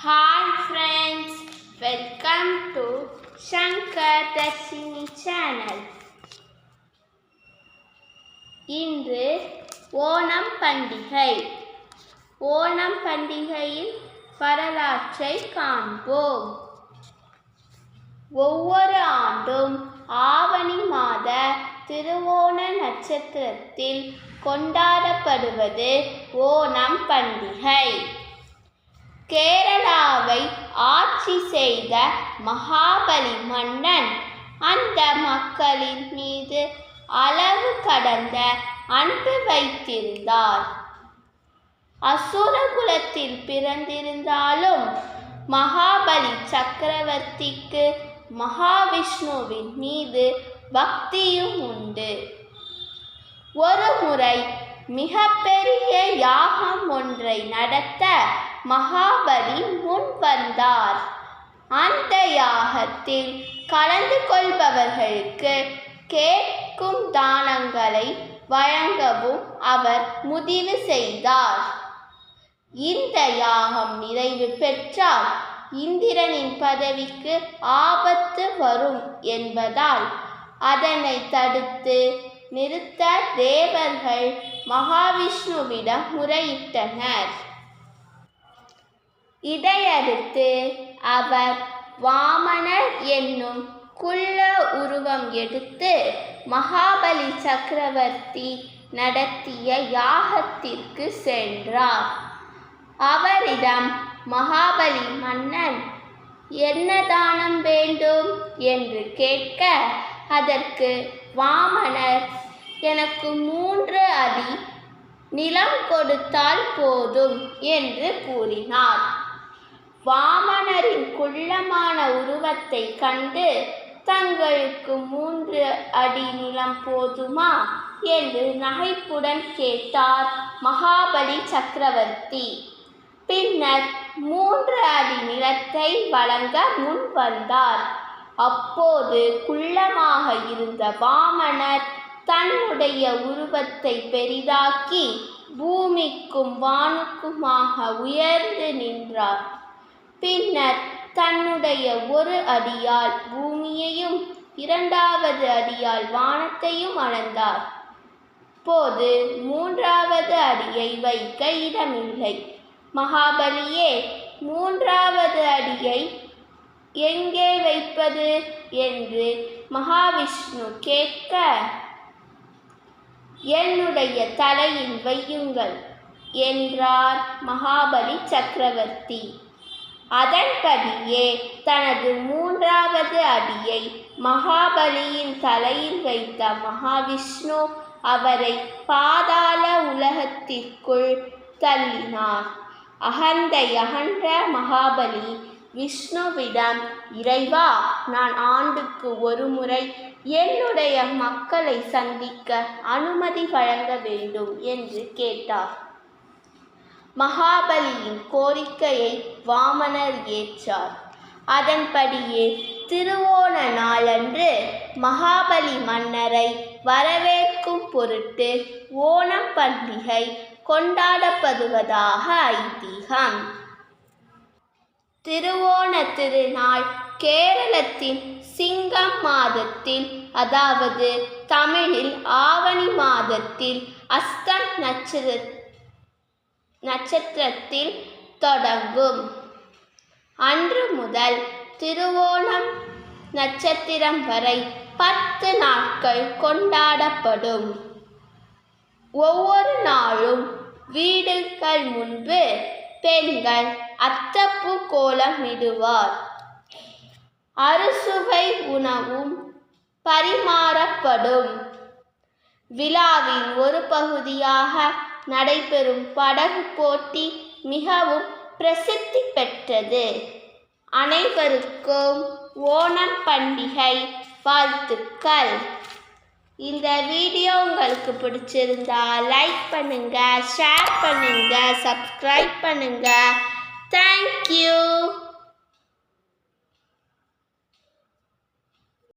Hi friends, welcome to Shankar Dashini channel. இன்று ஓணம் பண்டிகை. ஓணம் பண்டிகையின் வரலாற்றை காண்போம். ஒவ்வொரு ஆண்டும் ஆவணி மாத திருவோண நட்சத்திரத்தில் கொண்டாடப்படுவது ஓணம் பண்டிகை. கேரளாவை ஆட்சி செய்த மகாபலி மன்னன் அந்த மக்களின் மீது அளவு கடந்த அன்பு வைத்திருந்தார். அசுர குலத்தில் பிறந்திருந்தாலும் மகாபலி சக்கரவர்த்திக்கு மகாவிஷ்ணுவின் மீது பக்தியும் உண்டு. ஒரு முறை மிகப்பெரிய யாகம் ஒன்றை நடத்த மகாபலி முன் வந்தார். அந்த யாகத்தில் கலந்து கொள்பவர்களுக்கு கேட்கும் தானங்களை வழங்கவும் அவர் முடிவு செய்தார். இந்த யாகம் நிறைவு பெற்றால் இந்திரனின் பதவிக்கு ஆபத்து வரும் என்பதால் அதனை தடுத்து நிறுத்த தேவர்கள் மகாவிஷ்ணுவிடம் முறையிட்டனர். இதையடுத்து அவர் வாமனர் என்னும் குள்ள உருவம் எடுத்து மகாபலி சக்கரவர்த்தி நடத்திய யாகத்திற்கு சென்றார். அவரிடம் மகாபலி மன்னன் என்ன தானம் வேண்டும் என்று கேட்க, அதற்கு வாமனர் எனக்கு 3 அடி நிலம் கொடுத்தால் போதும் என்று கூறினார். வாமனரின் குள்ளமான உருவத்தை கண்டு தங்களுக்கு 3 அடி நிலம் போதுமா என்று நகைப்புடன் கேட்டார் மகாபலி சக்கரவர்த்தி. பின்னர் 3 அடி நிலத்தை வழங்க முன் வந்தார். அப்போது குள்ளமாக இருந்த வாமனர் தன்னுடைய உருவத்தை பெரிதாக்கி பூமிக்கும் வானுக்குமாக உயர்ந்து நின்றார். பின்னர் தன்னுடைய 1 அடியால் பூமியையும் 2வது அடியால் வானத்தையும் அளந்தார். போது 3வது அடியை வைக்க இடமில்லை. மகாபலியே, 3வது அடியை எங்கே வைப்பது என்று மகாவிஷ்ணு கேட்க, என்னுடைய தலையில் வையுங்கள் என்றார் மகாபலி சக்கரவர்த்தி. அதன்படியே தனது 3வது அடியை மகாபலியின் தலையில் வைத்த மகாவிஷ்ணு அவரை பாதாள உலகத்திற்குள் தள்ளினார். அகந்தை அகன்ற மகாபலி விஷ்ணுவிடம், இறைவா, நான் ஆண்டுக்கு 1 முறை என்னுடைய மக்களை சந்திக்க அனுமதி வழங்க வேண்டும் என்று கேட்டார். மகாபலியின் கோரிக்கையை வாமனர் ஏற்றார். அதன்படியே திருவோண நாளன்று மகாபலி மன்னரை வரவேற்கும் பொருட்டு ஓணம் பண்டிகை கொண்டாடப்படுவதாக ஐதீகம். திருவோண திருநாள் கேரளத்தின் சிங்கம் மாதத்தில், அதாவது தமிழில் ஆவணி மாதத்தில் அஸ்தம் நட்சத்திரத்தில் தொடங்கும். அன்று முதல் திருவோணம் நட்சத்திரம் வரை 10 நாட்கள் கொண்டாடப்படும். ஒவ்வொரு நாளும் வீடுகள் முன்பு பெண்கள் அத்தப்பூ கோலமிடுவார். அறுசுவை உணவும் பரிமாறப்படும். விழாவின் ஒரு பகுதியாக நடைபெறும் படகு போட்டி மிகவும் பிரசித்தி பெற்றது. அனைவருக்கும் ஓணம் பண்டிகை வாழ்த்துக்கள். இந்த வீடியோ உங்களுக்கு பிடிச்சிருந்தா லைக் பண்ணுங்க, ஷேர் பண்ணுங்க, சப்ஸ்கிரைப் பண்ணுங்க. தேங்க்யூ.